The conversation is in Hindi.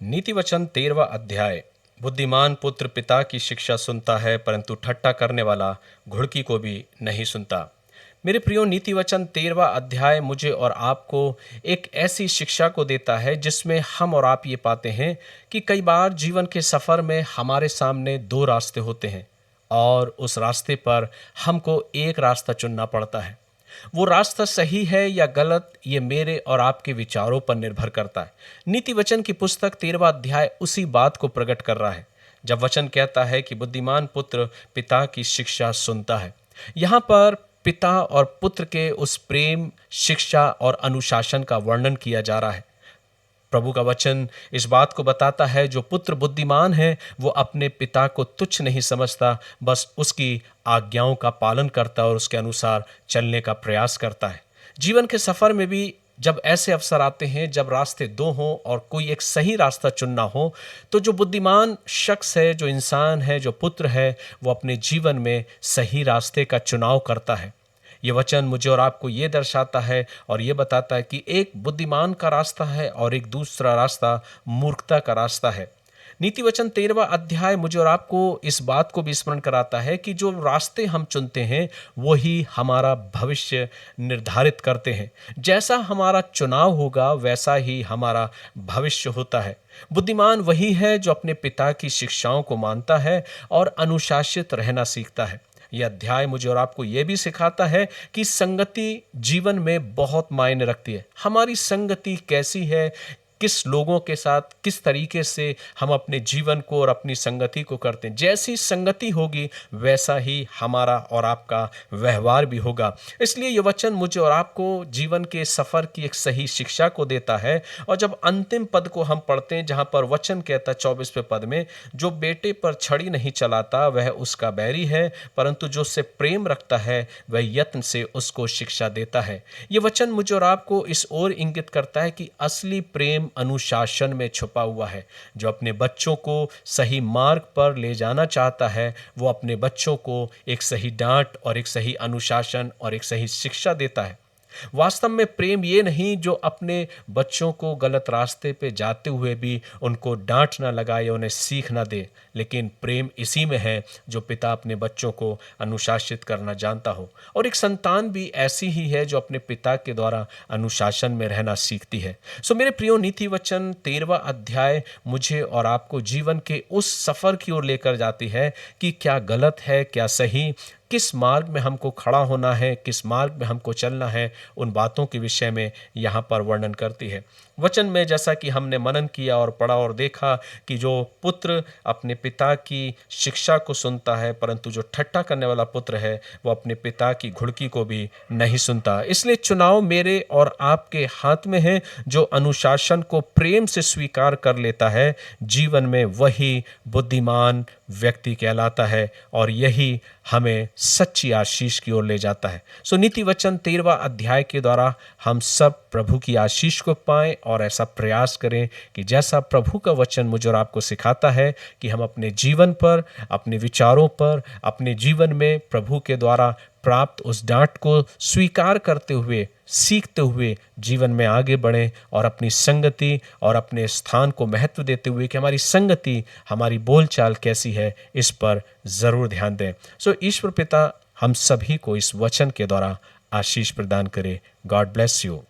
नीति वचन 13वां अध्याय। बुद्धिमान पुत्र पिता की शिक्षा सुनता है, परंतु ठट्ठा करने वाला घुड़की को भी नहीं सुनता। मेरे प्रियो, नीति वचन 13वां अध्याय मुझे और आपको एक ऐसी शिक्षा को देता है जिसमें हम और आप ये पाते हैं कि कई बार जीवन के सफर में हमारे सामने दो रास्ते होते हैं और उस रास्ते पर हमको एक रास्ता चुनना पड़ता है। वो रास्ता सही है या गलत, ये मेरे और आपके विचारों पर निर्भर करता है। नीति वचन की पुस्तक 13वां अध्याय उसी बात को प्रकट कर रहा है जब वचन कहता है कि बुद्धिमान पुत्र पिता की शिक्षा सुनता है। यहाँ पर पिता और पुत्र के उस प्रेम, शिक्षा और अनुशासन का वर्णन किया जा रहा है। प्रभु का वचन इस बात को बताता है, जो पुत्र बुद्धिमान है वो अपने पिता को तुच्छ नहीं समझता, बस उसकी आज्ञाओं का पालन करता है और उसके अनुसार चलने का प्रयास करता है। जीवन के सफर में भी जब ऐसे अवसर आते हैं, जब रास्ते दो हों और कोई एक सही रास्ता चुनना हो, तो जो बुद्धिमान शख्स है, जो इंसान है, जो पुत्र है, वो अपने जीवन में सही रास्ते का चुनाव करता है। ये वचन मुझे और आपको ये दर्शाता है और ये बताता है कि एक बुद्धिमान का रास्ता है और एक दूसरा रास्ता मूर्खता का रास्ता है। नीति वचन 13वां अध्याय मुझे और आपको इस बात को भी स्मरण कराता है कि जो रास्ते हम चुनते हैं वही हमारा भविष्य निर्धारित करते हैं। जैसा हमारा चुनाव होगा वैसा ही हमारा भविष्य होता है। बुद्धिमान वही है जो अपने पिता की शिक्षाओं को मानता है और अनुशासित रहना सीखता है। यह अध्याय मुझे और आपको यह भी सिखाता है कि संगति जीवन में बहुत मायने रखती है। हमारी संगति कैसी है, किस लोगों के साथ, किस तरीके से हम अपने जीवन को और अपनी संगति को करते हैं। जैसी संगति होगी वैसा ही हमारा और आपका व्यवहार भी होगा। इसलिए यह वचन मुझे और आपको जीवन के सफर की एक सही शिक्षा को देता है। और जब अंतिम पद को हम पढ़ते हैं, जहां पर वचन कहता है 24वें पद में, जो बेटे पर छड़ी नहीं चलाता वह उसका बैरी है, परंतु जो उससे प्रेम रखता है वह यत्न से उसको शिक्षा देता है। यह वचन मुझे और आपको इस ओर इंगित करता है कि असली प्रेम अनुशासन में छुपा हुआ है। जो अपने बच्चों को सही मार्ग पर ले जाना चाहता है वो अपने बच्चों को एक सही डांट और एक सही अनुशासन और एक सही शिक्षा देता है। वास्तव में प्रेम ये नहीं जो अपने बच्चों को गलत रास्ते पे जाते हुए भी उनको डांट ना लगाए, उन्हें सीख ना दे, लेकिन प्रेम इसी में है जो पिता अपने बच्चों को अनुशासित करना जानता हो। और एक संतान भी ऐसी ही है जो अपने पिता के द्वारा अनुशासन में रहना सीखती है। सो मेरे प्रियो, नीति वचन 13वां अध्याय मुझे और आपको जीवन के उस सफर की ओर लेकर जाती है कि क्या गलत है, क्या सही, किस मार्ग में हमको खड़ा होना है, किस मार्ग में हमको चलना है, उन बातों के विषय में यहाँ पर वर्णन करती है। वचन में जैसा कि हमने मनन किया और पढ़ा और देखा कि जो पुत्र अपने पिता की शिक्षा को सुनता है, परंतु जो ठट्ठा करने वाला पुत्र है वो अपने पिता की घुड़की को भी नहीं सुनता। इसलिए चुनाव मेरे और आपके हाथ में है। जो अनुशासन को प्रेम से स्वीकार कर लेता है, जीवन में वही बुद्धिमान व्यक्ति कहलाता है और यही हमें सच्ची आशीष की ओर ले जाता है। सो नीति वचन 13वां अध्याय के द्वारा हम सब प्रभु की आशीष को पाएं और ऐसा प्रयास करें कि जैसा प्रभु का वचन मुझे और आपको सिखाता है कि हम अपने जीवन पर, अपने विचारों पर, अपने जीवन में प्रभु के द्वारा प्राप्त उस डांट को स्वीकार करते हुए, सीखते हुए जीवन में आगे बढ़ें और अपनी संगति और अपने स्थान को महत्व देते हुए कि हमारी संगति, हमारी बोलचाल कैसी है, इस पर जरूर ध्यान दें। सो ईश्वर पिता हम सभी को इस वचन के द्वारा आशीष प्रदान करे। God bless you.